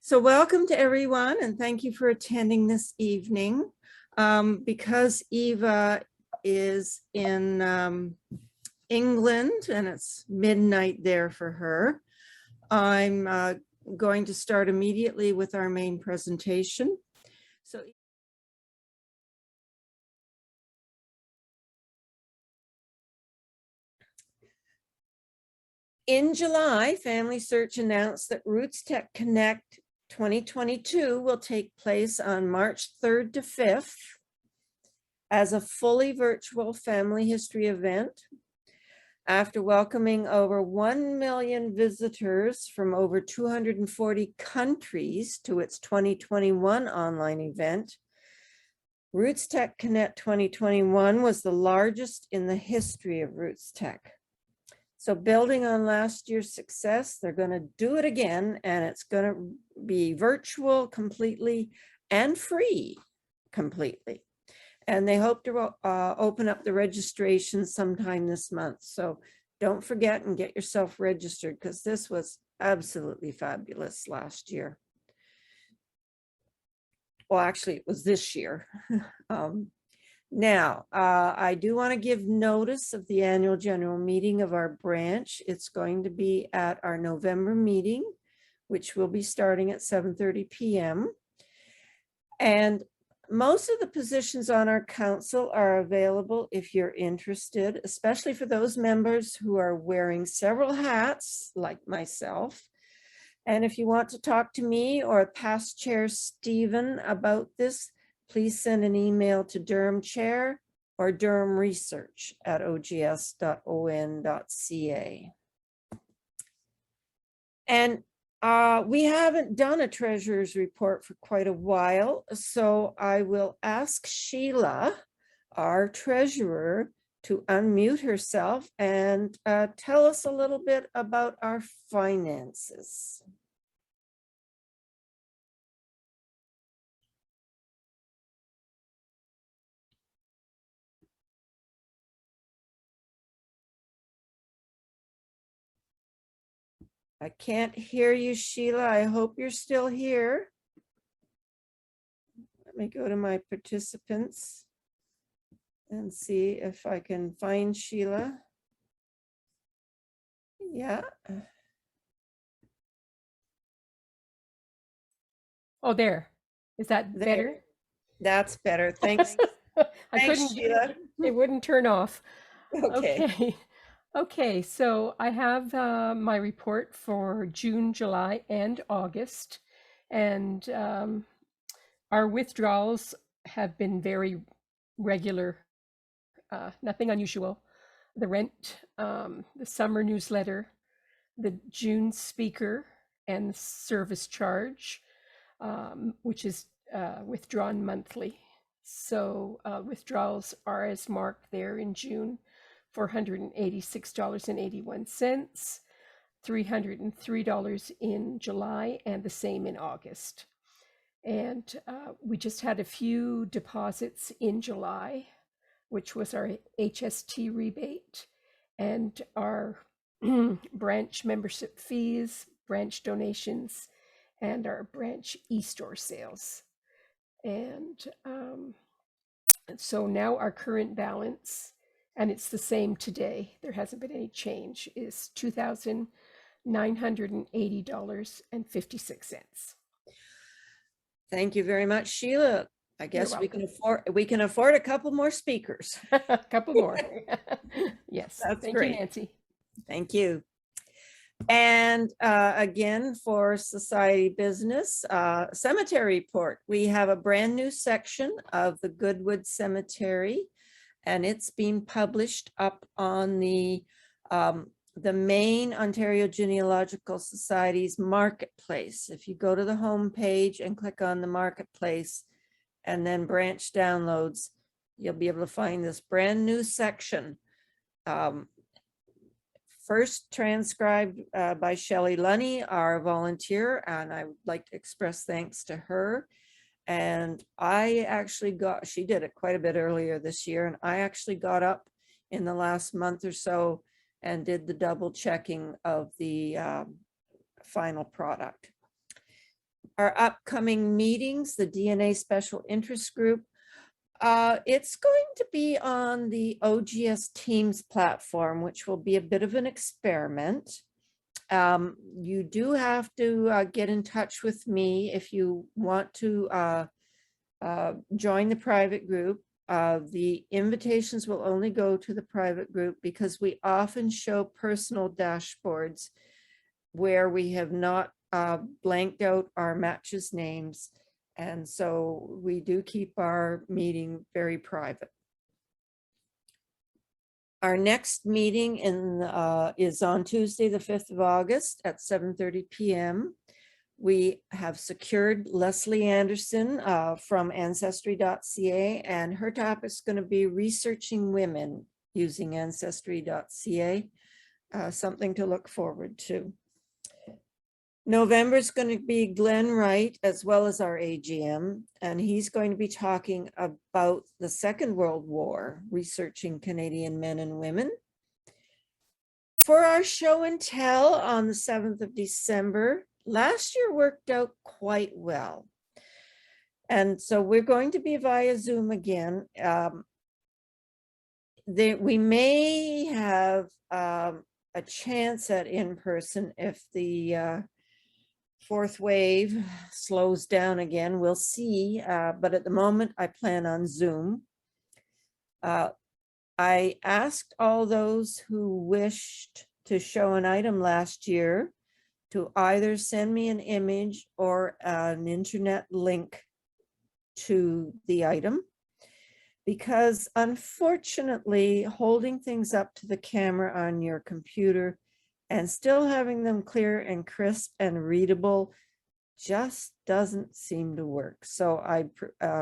So welcome to everyone, and thank you for attending this evening. Because Eva is in England and it's midnight there for her, I'm going to start immediately with our main presentation. So in July, Family Search announced that Roots Tech Connect 2022 will take place on March 3rd to 5th as a fully virtual family history event. After welcoming over 1 million visitors from over 240 countries to its 2021 online event, Roots Tech Connect 2021 was the largest in the history of Roots Tech. So building on last year's success, they're going to do it again, and it's going to be virtual completely and free completely. And they hope to open up the registration sometime this month. So don't forget and get yourself registered, because this was absolutely fabulous last year. Well, actually, it was this year. Now, I do want to give notice of the annual general meeting of our branch. It's going to be at our November meeting, which will be starting at 7:30 p.m. And most of the positions on our council are available if you're interested, especially for those members who are wearing several hats, like myself. And if you want to talk to me or past chair Stephen about this, please send an email to Durham Chair or Durham Research at ogs.on.ca. And we haven't done a treasurer's report for quite a while, so I will ask Sheila, our treasurer, to unmute herself and tell us a little bit about our finances. I can't hear you, Sheila. I hope you're still here. Let me go to my participants and see if I can find Sheila. Yeah. Oh, there. Is that better? That's better. Thanks. Thanks, Sheila. It wouldn't turn off. Okay. Okay, so I have my report for June, July, and August. And our withdrawals have been very regular, nothing unusual. The rent, the summer newsletter, the June speaker, and the service charge, which is withdrawn monthly. So withdrawals are as marked there in June, $486.81, $303 in July, and the same in August. And we just had a few deposits in July, which was our HST rebate and our branch membership fees, branch donations, and our branch e-store sales. And so now our current balance, and it's the same today, there hasn't been any change, is $2,980.56. Thank you very much, Sheila. I guess we can afford a couple more speakers. A couple more. Yes. That's Thank great. you, Nancy. Thank you. And again, for society business, cemetery report, we have a brand new section of the Goodwood Cemetery, and it's being published up on the main Ontario Genealogical Society's marketplace. If you go to the home page and click on the marketplace and then branch downloads, you'll be able to find this brand new section. First transcribed by Shelley Lunny, our volunteer, and I would like to express thanks to her. And I actually she did it quite a bit earlier this year, and I actually got up in the last month or so and did the double checking of the final product. Our upcoming meetings, the DNA Special Interest Group, it's going to be on the OGS Teams platform, which will be a bit of an experiment. You do have to get in touch with me if you want to join the private group. The invitations will only go to the private group because we often show personal dashboards where we have not blanked out our matches names. And so we do keep our meeting very private. Our next meeting is on Tuesday, the 5th of August at 7:30 p.m. We have secured Leslie Anderson from Ancestry.ca, and her topic is going to be researching women using Ancestry.ca, something to look forward to. November is going to be Glenn Wright, as well as our AGM, and he's going to be talking about the Second World War, researching Canadian men and women. For our show and tell on the 7th of December, last year worked out quite well. And so we're going to be via Zoom again. We may have a chance at in-person if the fourth wave slows down again. We'll see. But at the moment, I plan on Zoom. I asked all those who wished to show an item last year to either send me an image or an internet link to the item, because unfortunately, holding things up to the camera on your computer and still having them clear and crisp and readable just doesn't seem to work. So I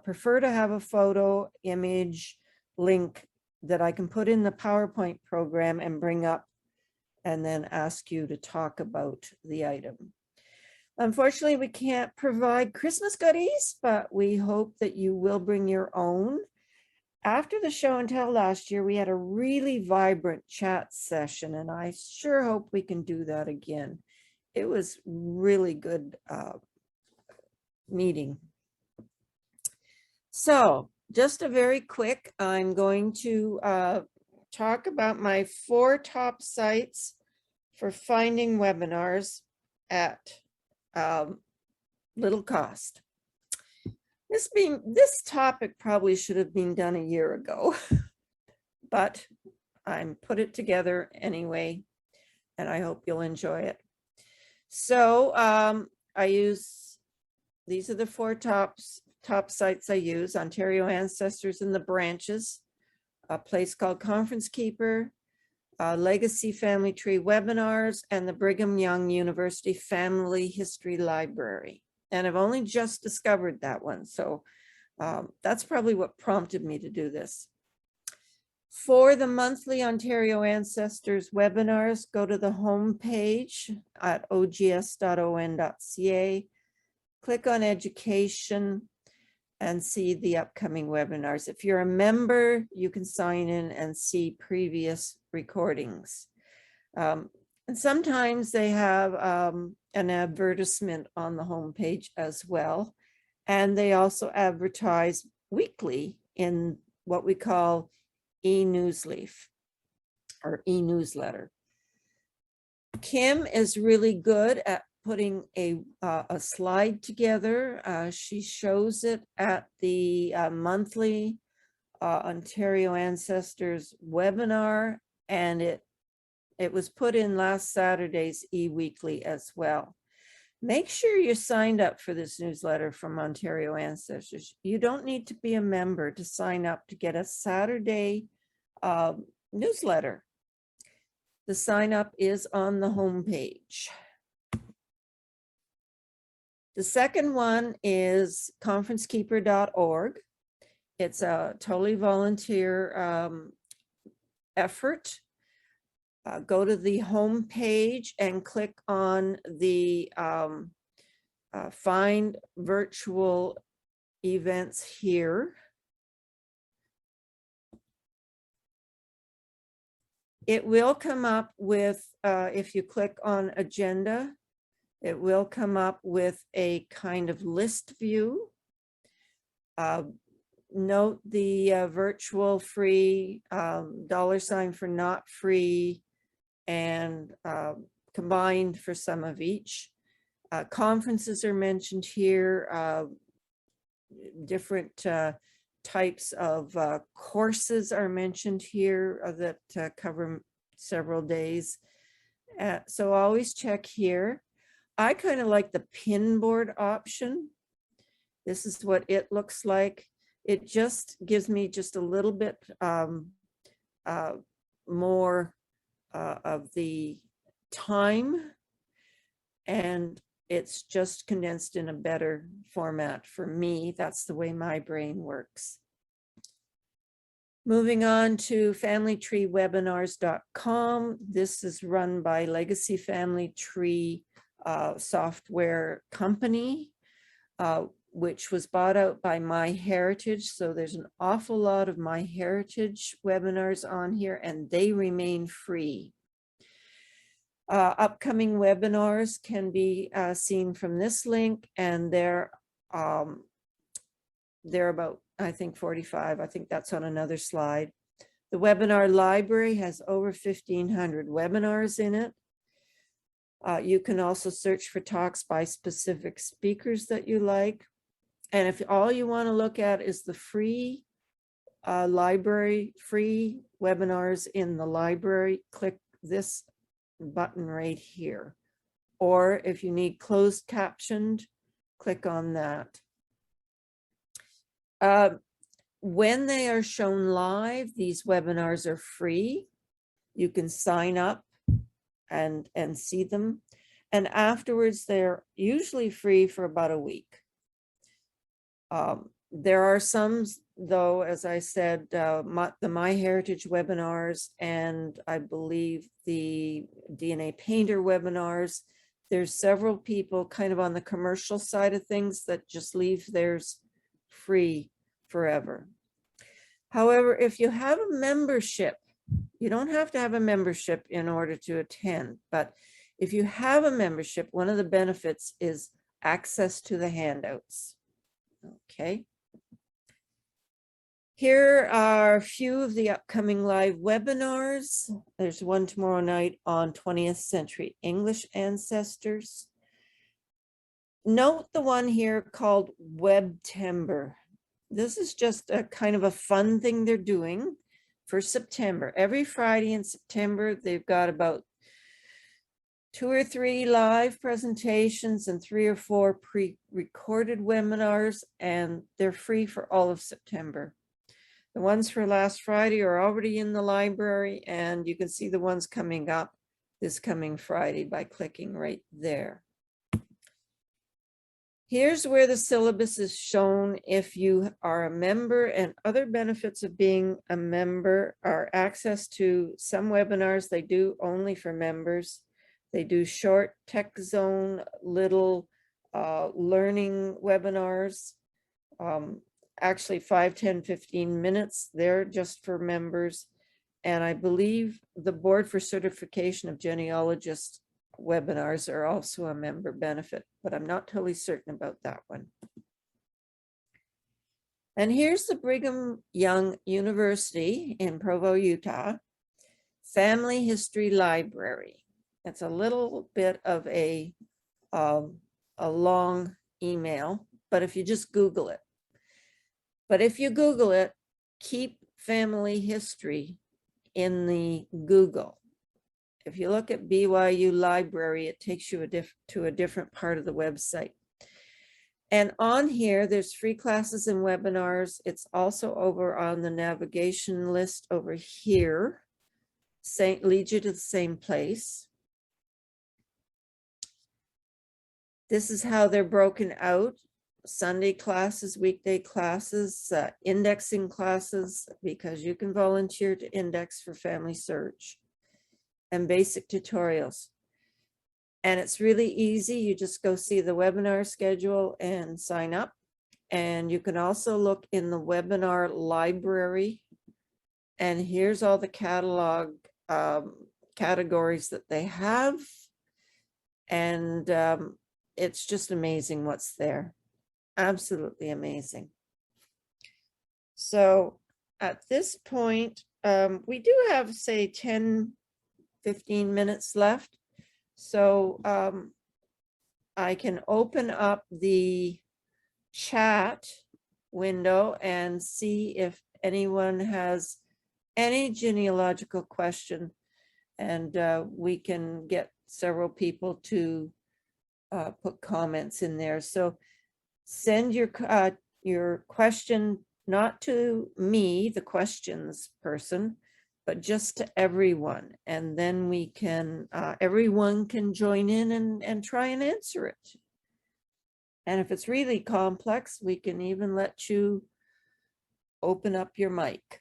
prefer to have a photo, image, link that I can put in the PowerPoint program and bring up and then ask you to talk about the item. Unfortunately, we can't provide Christmas goodies, but we hope that you will bring your own. After the show and tell last year, we had a really vibrant chat session, and I sure hope we can do that again. It was really good meeting. So just a very quick, I'm going to talk about my 4 top sites for finding webinars at little cost. This topic probably should have been done a year ago, but I'm put it together anyway, and I hope you'll enjoy it. So these are the 4 top sites I use: Ontario Ancestors and the Branches, a place called Conference Keeper, Legacy Family Tree Webinars, and the Brigham Young University Family History Library. And I've only just discovered that one. So that's probably what prompted me to do this. For the monthly Ontario Ancestors webinars, go to the home page at ogs.on.ca, click on Education, and see the upcoming webinars. If you're a member, you can sign in and see previous recordings. And sometimes they have an advertisement on the homepage as well. And they also advertise weekly in what we call e-newsleaf or e-newsletter. Kim is really good at putting a slide together. She shows it at the monthly Ontario Ancestors webinar, and it was put in last Saturday's e-weekly as well. Make sure you're signed up for this newsletter from Ontario Ancestors. You don't need to be a member to sign up to get a Saturday newsletter. The sign up is on the homepage. The second one is conferencekeeper.org. It's a totally volunteer effort. Go to the home page and click on the find virtual events here. It will come up with, if you click on agenda, It will come up with a kind of list view. Note the virtual free, $ for not free, and combined for some of each. Conferences are mentioned here. Different types of courses are mentioned here that cover several days. So always check here. I kind of like the pin board option. This is what it looks like. It just gives me just a little bit more of the time, and it's just condensed in a better format for me. That's the way my brain works. Moving on to familytreewebinars.com. This is run by Legacy Family Tree software company, which was bought out by MyHeritage. So there's an awful lot of MyHeritage webinars on here, and they remain free. Upcoming webinars can be seen from this link, and they're about, I think, 45. I think that's on another slide. The webinar library has over 1,500 webinars in it. You can also search for talks by specific speakers that you like. And if all you want to look at is the free library, free webinars in the library, click this button right here. Or if you need closed captioned, click on that. When they are shown live, these webinars are free. You can sign up and see them. And afterwards, they're usually free for about a week. There are some, though, as I said, the MyHeritage webinars, and I believe the DNA Painter webinars. There's several people kind of on the commercial side of things that just leave theirs free forever. However, if you have a membership, you don't have to have a membership in order to attend, but if you have a membership, one of the benefits is access to the handouts. Okay. Here are a few of the upcoming live webinars. There's one tomorrow night on 20th century English ancestors. Note the one here called Webtember. This is just a kind of a fun thing they're doing for September. Every Friday in September, they've got about 2 or 3 live presentations and 3 or 4 pre-recorded webinars, and they're free for all of September. The ones for last Friday are already in the library, and you can see the ones coming up this coming Friday by clicking right there. Here's where the syllabus is shown if you are a member, and other benefits of being a member are access to some webinars they do only for members. They do short tech zone, little learning webinars, actually 5, 10, 15 minutes. They're just for members. And I believe the Board for Certification of Genealogists webinars are also a member benefit, but I'm not totally certain about that one. And here's the Brigham Young University in Provo, Utah, Family History Library. It's a little bit of a long email, but if you just Google it. But if you Google it, keep family history in the Google. If you look at BYU Library, it takes you to a different part of the website. And on here, there's free classes and webinars. It's also over on the navigation list over here. Leads you to the same place. This is how they're broken out. Sunday classes, weekday classes, indexing classes, because you can volunteer to index for Family Search, and basic tutorials. And it's really easy. You just go see the webinar schedule and sign up. And you can also look in the webinar library. And here's all the catalog categories that they have. And it's just amazing what's there. Absolutely amazing. So at this point, we do have, say, 10, 15 minutes left. So I can open up the chat window and see if anyone has any genealogical question, and we can get several people to put comments in there. So send your question not to me, the questions person, but just to everyone, and then we can everyone can join in and try and answer it. And if it's really complex, we can even let you open up your mic.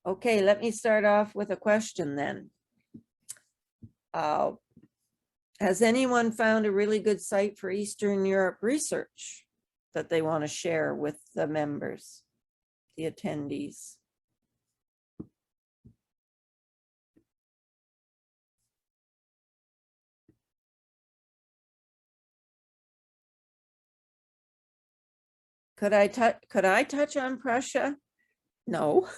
Okay, let me start off with a question then. Has anyone found a really good site for Eastern Europe research that they want to share with the members, the attendees? Could I touch on Prussia? No.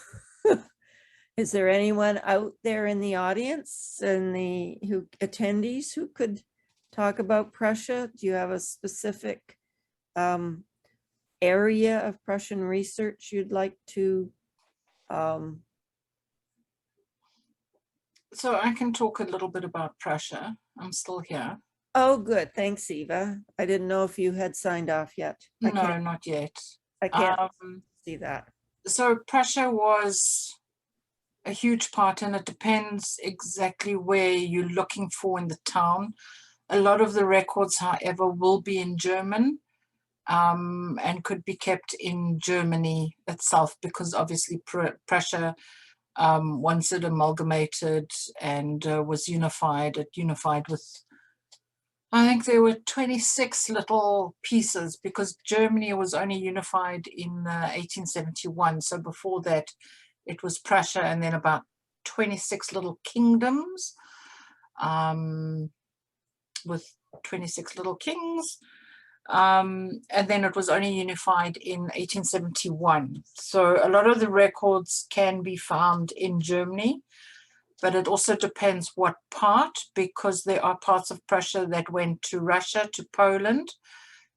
Is there anyone out there in the audience and the attendees who could talk about Prussia? Do you have a specific area of Prussian research you'd like to? So I can talk a little bit about Prussia. I'm still here. Oh, good. Thanks, Eva. I didn't know if you had signed off yet. No, not yet. I can't see that. So Prussia was a huge part, and it depends exactly where you're looking for in the town. A lot of the records, however, will be in German and could be kept in Germany itself, because obviously Prussia, once it amalgamated and was unified, it unified with, I think there were 26 little pieces, because Germany was only unified in 1871. So before that, it was Prussia, and then about 26 little kingdoms with 26 little kings. And then it was only unified in 1871. So a lot of the records can be found in Germany, but it also depends what part, because there are parts of Prussia that went to Russia, to Poland,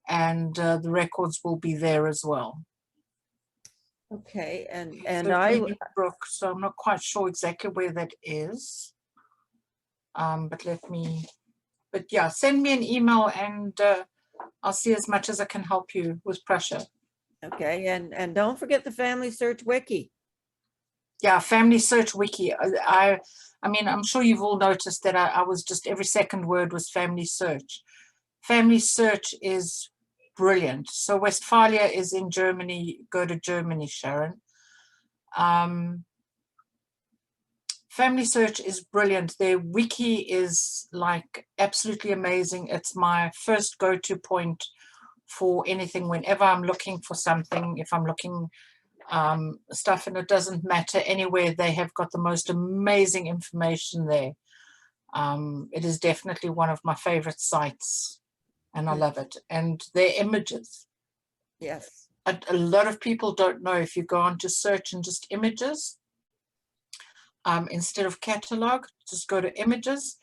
and the records will be there as well. Okay, and so Brook, so I'm not quite sure exactly where that is. But yeah, send me an email and I'll see as much as I can help you with Prussia. Okay, and don't forget the Family Search Wiki. Yeah, Family Search Wiki. I mean, I'm sure you've all noticed that I was just, every second word was Family Search. Family Search is brilliant. So Westphalia is in Germany. Go to Germany, Sharon. Family Search is brilliant. Their wiki is like absolutely amazing. It's my first go-to point for anything whenever I'm looking for something. If I'm looking stuff, and it doesn't matter anywhere, they have got the most amazing information there. It is definitely one of my favorite sites, and I love it. And their images. Yes. A lot of people don't know, if you go on to search and just images, instead of catalog, just go to images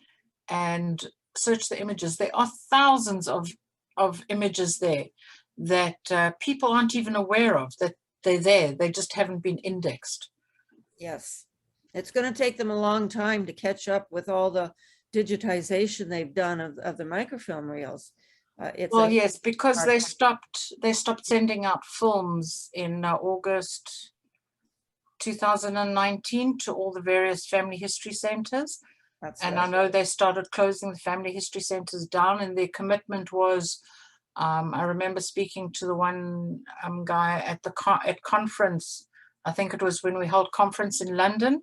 and search the images. There are thousands of images there that people aren't even aware of, that they're there. They just haven't been indexed. Yes. It's going to take them a long time to catch up with all the digitization they've done of the microfilm reels. Well, yes, because they stopped sending out films in August 2019 to all the various family history centers. And I know they started closing the family history centers down, and their commitment was, I remember speaking to the one guy at conference, I think it was when we held conference in London,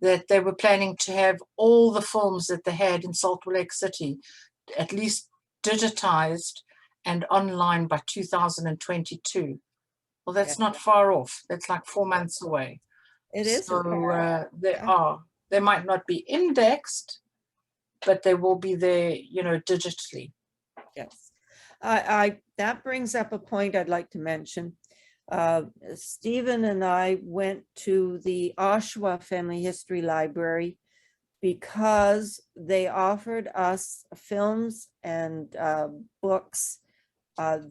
that they were planning to have all the films that they had in Salt Lake City, at least digitized and online by 2022. Well, that's Yeah. not far off. That's like 4 months away. It is. So Yeah. they might not be indexed, but they will be there, you know, digitally. Yes. That brings up a point I'd like to mention. Stephen and I went to the Oshawa Family History Library because they offered us films and books.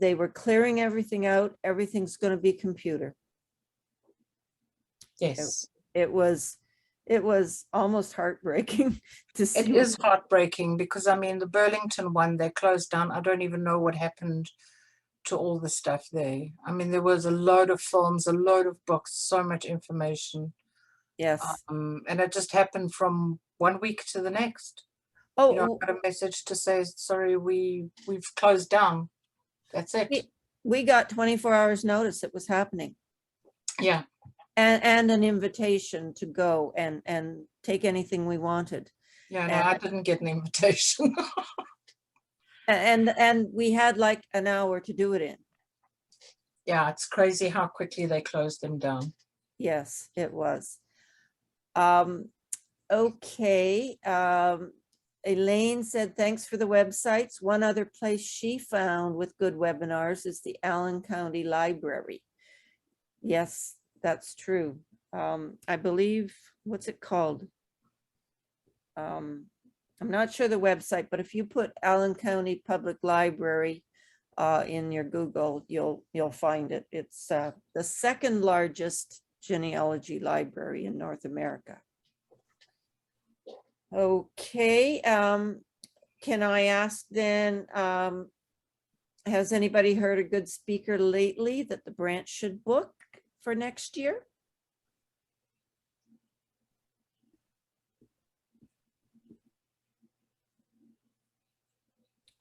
They were clearing everything out. Everything's going to be computer. Yes. It was almost heartbreaking to see. It is heartbreaking because, I mean, the Burlington one, they closed down. I don't even know what happened to all the stuff there. I mean, there was a load of films, a load of books, so much information. Yes. And it just happened from 1 week to the next. You know, Oh, I got a message to say, sorry, we've closed down. That's it. we got 24 hours notice it was happening. Yeah. And an invitation to go and take anything we wanted. Yeah, no, I didn't get an invitation. And we had like an hour to do it in. Yeah, it's crazy how quickly they closed them down. Yes, it was. Okay. Elaine said, thanks for the websites. One other place she found with good webinars is the Allen County Library. Yes, that's true. I believe, what's it called? I'm not sure the website, but if you put Allen County Public Library in your Google, you'll find it. It's the second largest genealogy library in North America. Okay, can I ask then, has anybody heard a good speaker lately that the branch should book for next year?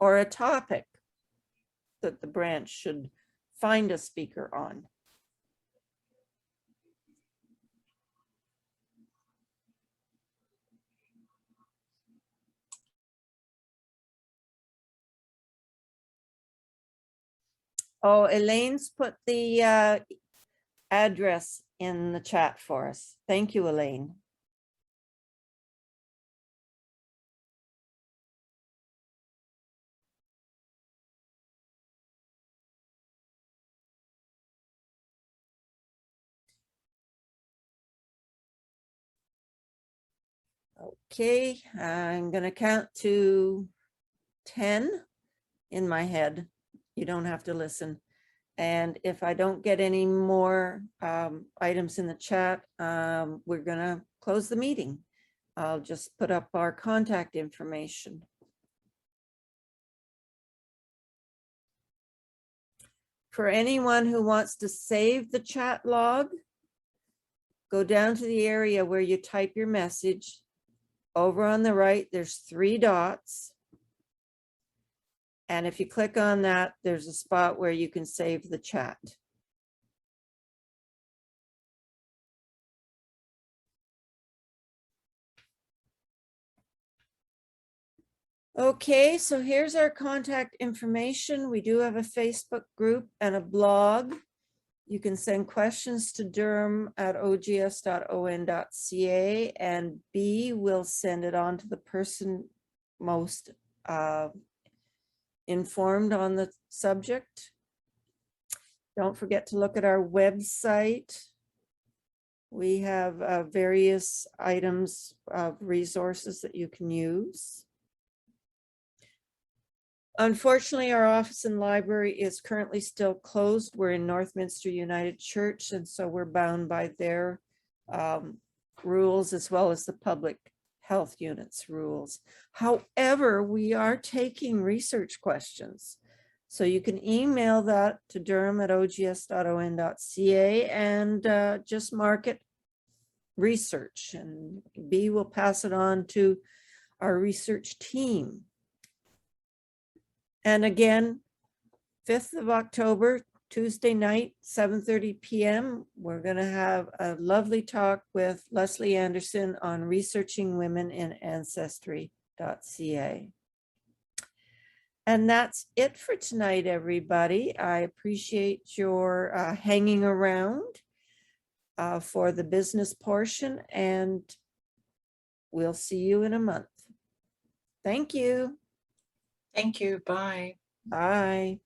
Or a topic that the branch should find a speaker on? Oh, Elaine's put the address in the chat for us. Thank you, Elaine. Okay, I'm gonna count to 10 in my head. You don't have to listen. And if I don't get any more items in the chat, we're gonna close the meeting. I'll just put up our contact information. For anyone who wants to save the chat log, go down to the area where you type your message. Over on the right, there's 3 dots. And if you click on that, there's a spot where you can save the chat. Okay, so here's our contact information. We do have a Facebook group and a blog. You can send questions to durham@ogs.on.ca, and B will send it on to the person most informed on the subject. Don't forget to look at our website. We have various items of resources that you can use. Unfortunately, our office and library is currently still closed. We're in Northminster United Church, and so we're bound by their rules as well as the public health unit's rules. However, we are taking research questions. So you can email that to durham@ogs.on.ca and just mark it research, and B will pass it on to our research team. And again, 5th of October, Tuesday night, 7:30 p.m., we're going to have a lovely talk with Leslie Anderson on researching women in ancestry.ca. And that's it for tonight, everybody. I appreciate your hanging around for the business portion, and we'll see you in a month. Thank you. Thank you. Bye. Bye.